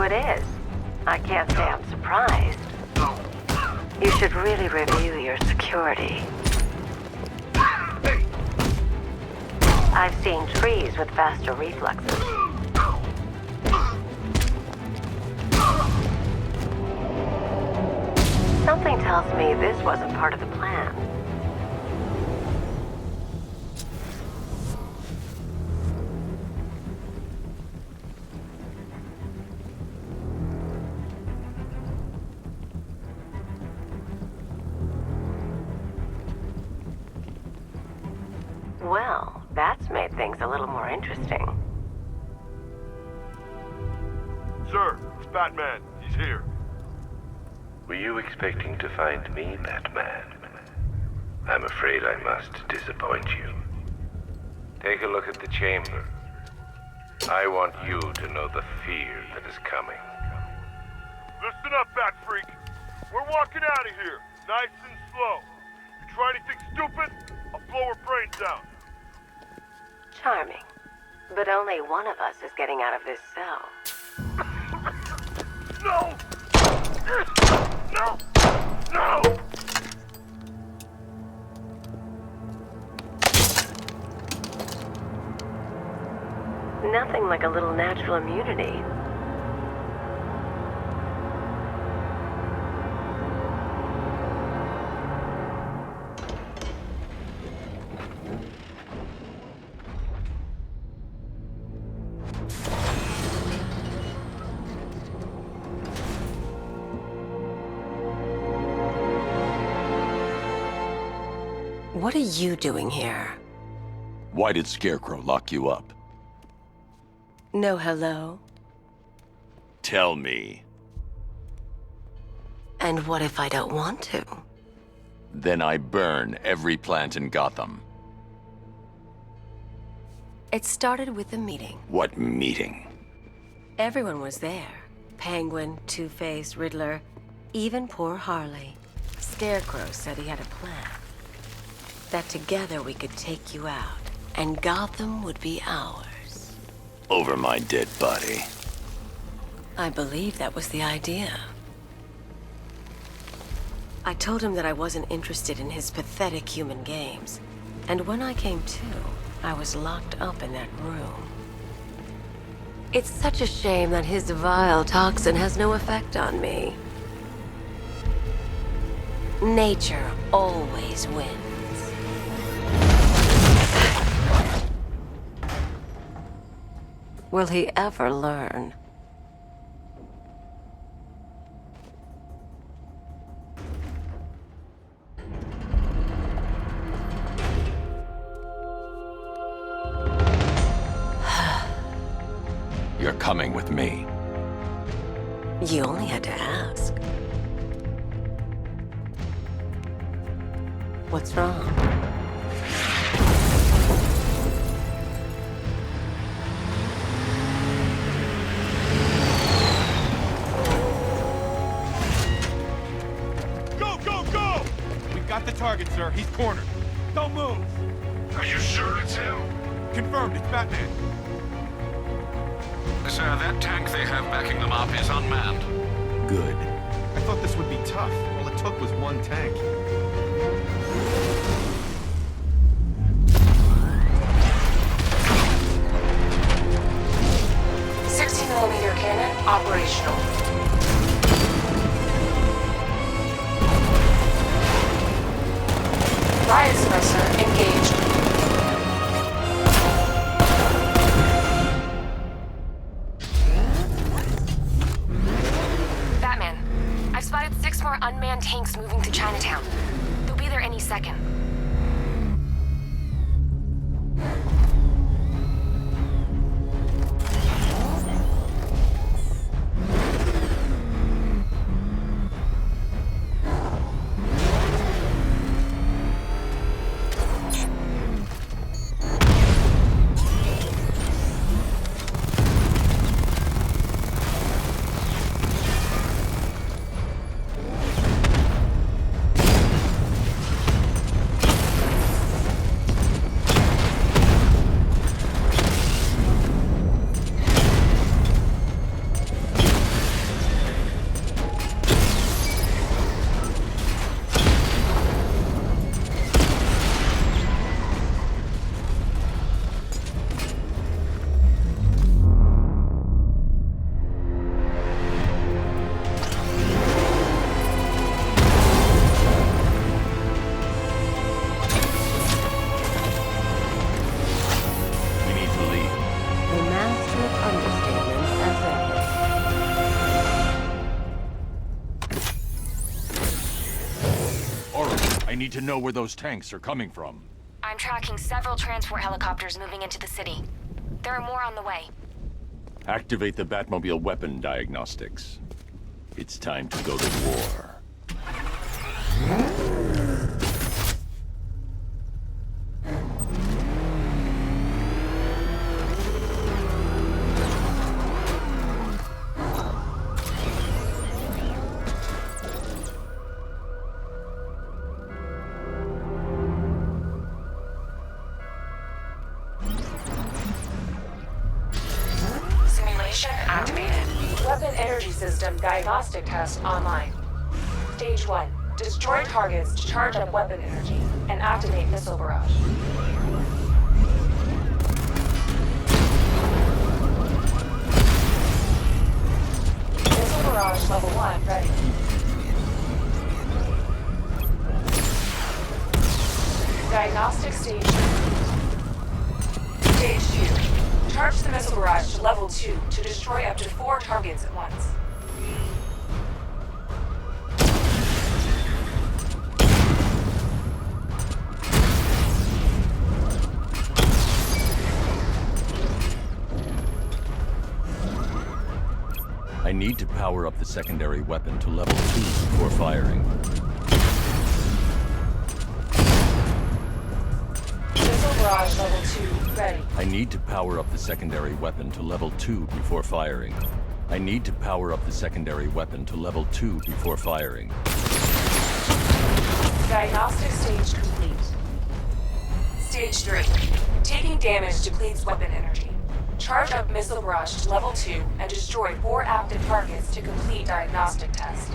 it is. I can't say I'm surprised. You should really review your security. I've seen trees with faster reflexes. Something tells me this wasn't part of the plan. Well, that's made things a little more interesting. Sir, it's Batman. He's here. Were you expecting to find me, Batman? I'm afraid I must disappoint you. Take a look at the chamber. I want you to know the fear that is coming. Listen up, Bat Freak. We're walking out of here, nice and slow. You try anything stupid, I'll blow her brains out. Charming. But only one of us is getting out of this cell. No! No! No! Nothing like a little natural immunity. What are you doing here? Why did Scarecrow lock you up? No hello? Tell me. And what if I don't want to? Then I burn every plant in Gotham. It started with a meeting. What meeting? Everyone was there. Penguin, Two-Face, Riddler, even poor Harley. Scarecrow said he had a plan. That together we could take you out, and Gotham would be ours. Over my dead body. I believe that was the idea. I told him that I wasn't interested in his pathetic human games. And when I came to, I was locked up in that room. It's such a shame that his vile toxin has no effect on me. Nature always wins. Will he ever learn? You're coming with me. You only had to ask. What's wrong? Got the target, sir. He's cornered. Don't move. Are you sure it's him? Confirmed, it's Batman. Sir, that tank they have backing them up is unmanned. Good. I thought this would be tough. All it took was one tank. .60mm cannon operational. Riot suppressor engaged. Batman, I've spotted 6 more unmanned tanks moving to Chinatown. They'll be there any second. to know where those tanks are coming from. I'm tracking several transport helicopters moving into the city. There are more on the way. Activate the Batmobile weapon diagnostics. It's time to go to war. Simulation activated. Weapon energy system diagnostic test online. Stage 1. Destroy targets to charge up weapon energy and activate missile barrage. Missile barrage level 1 ready. Diagnostic stage complete. Stage 2. Charge the missile barrage to level 2 to destroy up to 4 targets at once. I need to power up the secondary weapon to level 2 before firing. Missile barrage level 2 ready. I need to power up the secondary weapon to level 2 before firing. I need to power up the secondary weapon to level 2 before firing. Diagnostic stage complete. Stage 3. Taking damage depletes weapon energy. Charge up missile barrage to level 2 and destroy 4 active targets to complete diagnostic test.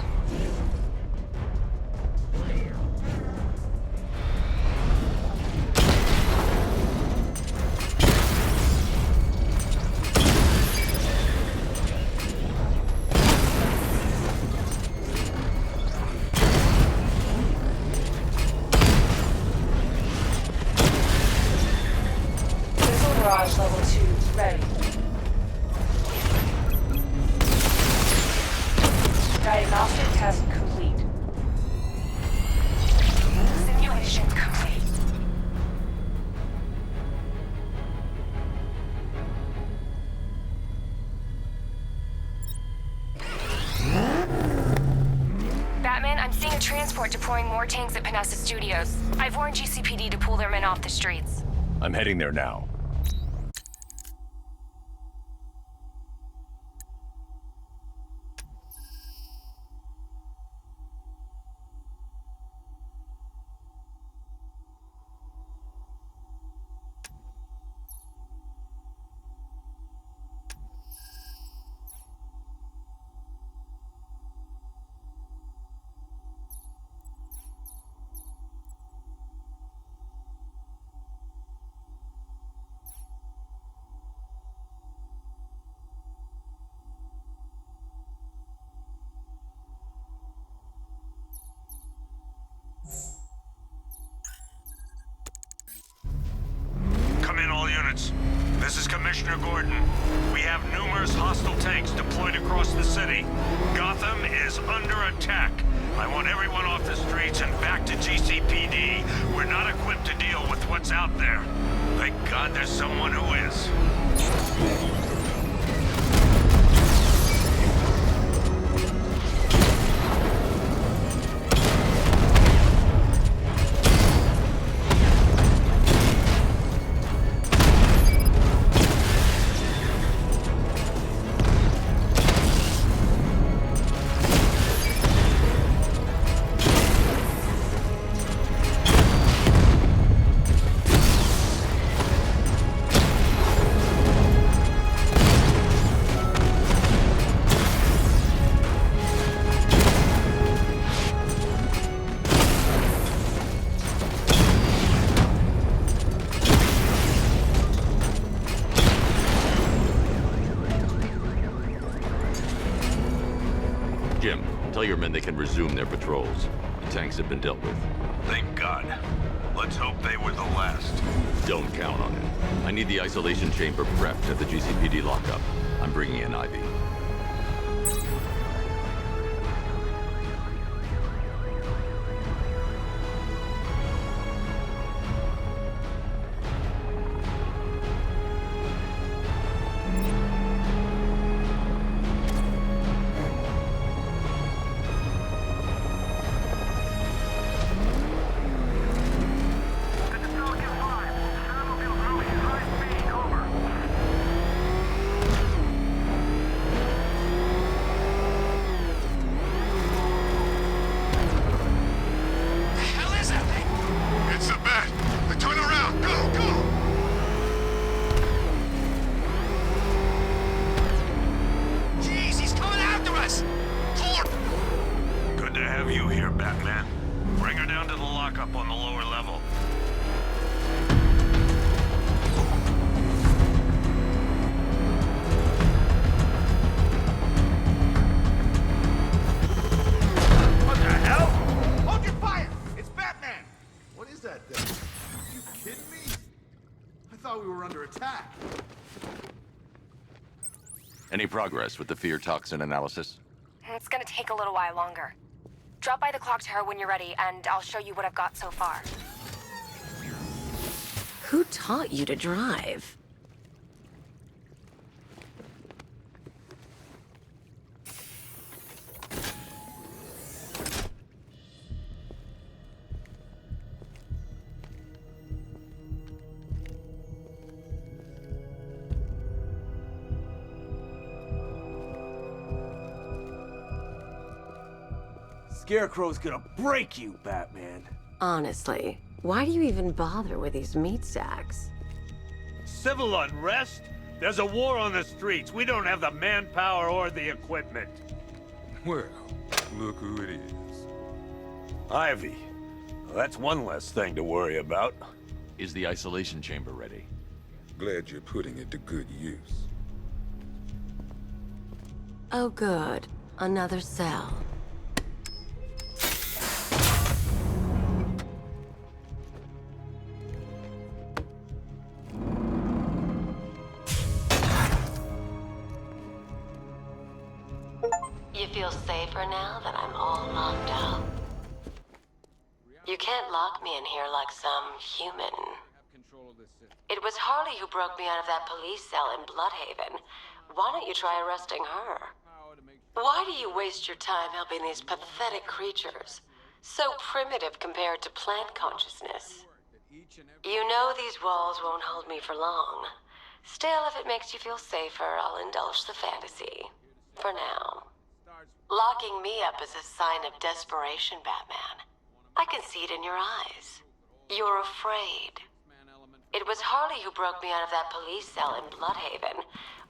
Missile barrage level 2 ready. Diagnostic test complete. Simulation complete. Batman, I'm seeing a transport deploying more tanks at Panessa Studios. I've warned GCPD to pull their men off the streets. I'm heading there now. Come in, all units. This is Commissioner Gordon. We have numerous hostile tanks deployed across the city. Gotham is under attack. I want everyone off the streets and back to GCPD. We're not equipped to deal with what's out there. Thank God there's someone who is. Jim, tell your men they can resume their patrols. The tanks have been dealt with. Thank God. Let's hope they were the last. Don't count on it. I need the isolation chamber prepped at the GCPD lockup. I'm bringing in Ivy. on the lower level. What the hell? Hold your fire! It's Batman! What is that thing? Are you kidding me? I thought we were under attack. Any progress with the fear toxin analysis? It's gonna take a little while longer. Drop by the clock tower when you're ready, and I'll show you what I've got so far. Who taught you to drive? Scarecrow's gonna break you, Batman. Honestly, why do you even bother with these meat sacks? Civil unrest? There's a war on the streets. We don't have the manpower or the equipment. Well, look who it is. Ivy. Well, that's one less thing to worry about. Is the isolation chamber ready? Glad you're putting it to good use. Oh good, another cell. You feel safer now that I'm all locked up? You can't lock me in here like some human. It was Harley who broke me out of that police cell in Bloodhaven. Why don't you try arresting her? Why do you waste your time helping these pathetic creatures? So primitive compared to plant consciousness. You know these walls won't hold me for long. Still, if it makes you feel safer, I'll indulge the fantasy. For now. Locking me up is a sign of desperation, Batman. I can see it in your eyes. You're afraid. It was Harley who broke me out of that police cell in Bloodhaven.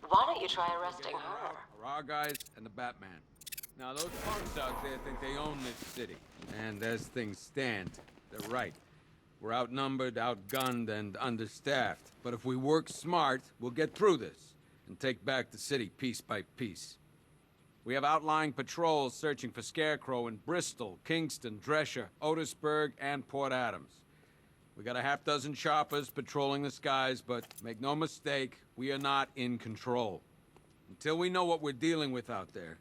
Why don't you try arresting her? Our guys and the Batman. Now, those punks out there think they own this city. And as things stand, they're right. We're outnumbered, outgunned, and understaffed. But if we work smart, we'll get through this and take back the city piece by piece. We have outlying patrols searching for Scarecrow in Bristol, Kingston, Drescher, Otisburg, and Port Adams. We got a half-dozen choppers patrolling the skies, but make no mistake, we are not in control. Until we know what we're dealing with out there,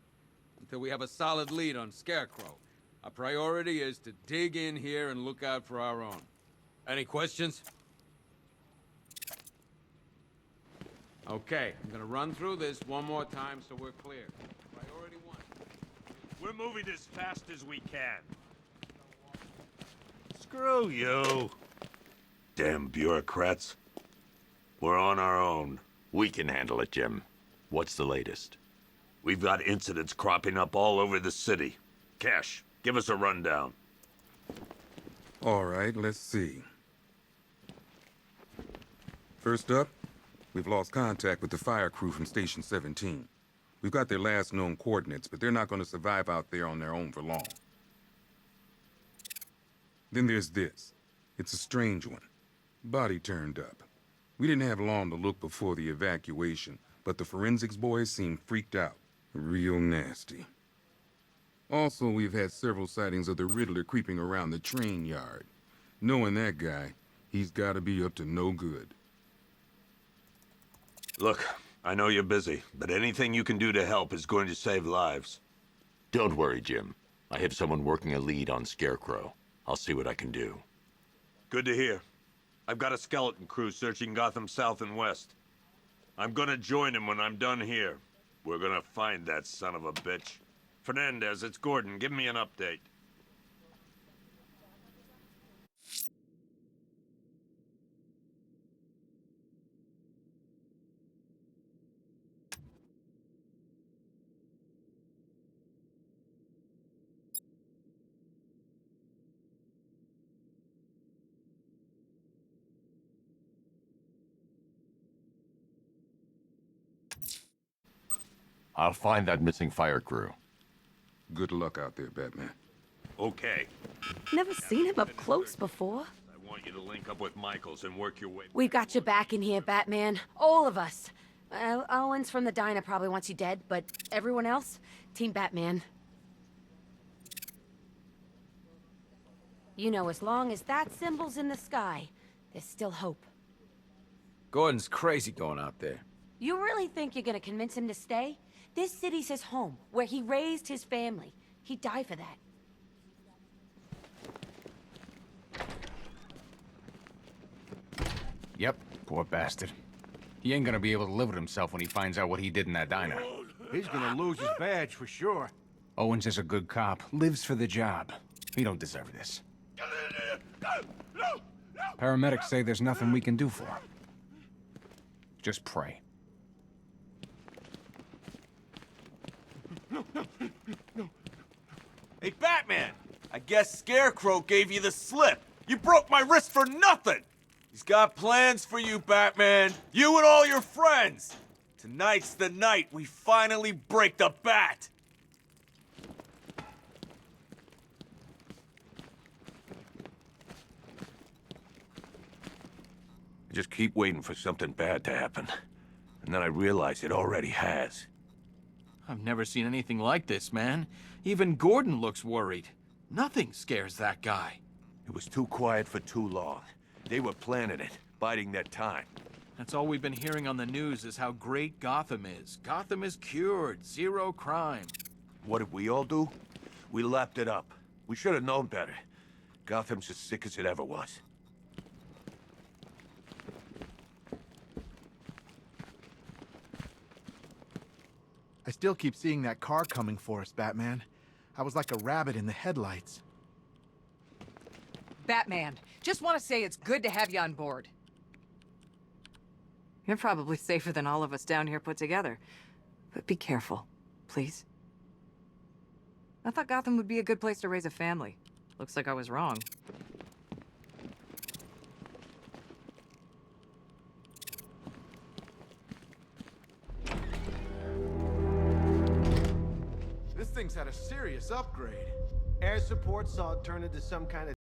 until we have a solid lead on Scarecrow, our priority is to dig in here and look out for our own. Any questions? Okay, I'm gonna run through this one more time so we're clear. Priority one. We're moving as fast as we can. Screw you. Damn bureaucrats. We're on our own. We can handle it, Jim. What's the latest? We've got incidents cropping up all over the city. Cash, give us a rundown. All right, let's see. First up, we've lost contact with the fire crew from Station 17. We've got their last known coordinates, but they're not going to survive out there on their own for long. Then there's this. It's a strange one. Body turned up. We didn't have long to look before the evacuation, but the forensics boys seemed freaked out. Real nasty. Also, we've had several sightings of the Riddler creeping around the train yard. Knowing that guy, he's got to be up to no good. Look, I know you're busy, but anything you can do to help is going to save lives. Don't worry, Jim. I have someone working a lead on Scarecrow. I'll see what I can do. Good to hear. I've got a skeleton crew searching Gotham South and West. I'm gonna join him when I'm done here. We're gonna find that son of a bitch. Fernandez, it's Gordon. Give me an update. I'll find that missing fire crew. Good luck out there, Batman. Okay. Never seen him up close before. I want you to link up with Michaels and work your way... We've got your back in here, Batman. All of us. Owens from the diner probably wants you dead, but everyone else, Team Batman. You know, as long as that symbol's in the sky, there's still hope. Gordon's crazy going out there. You really think you're gonna convince him to stay? This city's his home, where he raised his family. He'd die for that. Yep, poor bastard. He ain't gonna be able to live with himself when he finds out what he did in that diner. He's gonna lose his badge for sure. Owens is a good cop, lives for the job. He don't deserve this. Paramedics say there's nothing we can do for him. Just pray. Hey, Batman! I guess Scarecrow gave you the slip. You broke my wrist for nothing! He's got plans for you, Batman. You and all your friends. Tonight's the night we finally break the bat. I just keep waiting for something bad to happen. And then I realize it already has. I've never seen anything like this, man. Even Gordon looks worried. Nothing scares that guy. It was too quiet for too long. They were planning it, biding their time. That's all we've been hearing on the news is how great Gotham is. Gotham is cured, zero crime. What did we all do? We lapped it up. We should have known better. Gotham's as sick as it ever was. I still keep seeing that car coming for us, Batman. I was like a rabbit in the headlights. Batman, just want to say it's good to have you on board. You're probably safer than all of us down here put together. But be careful, please. I thought Gotham would be a good place to raise a family. Looks like I was wrong. This thing's had a serious upgrade. Air support saw it turn into some kind of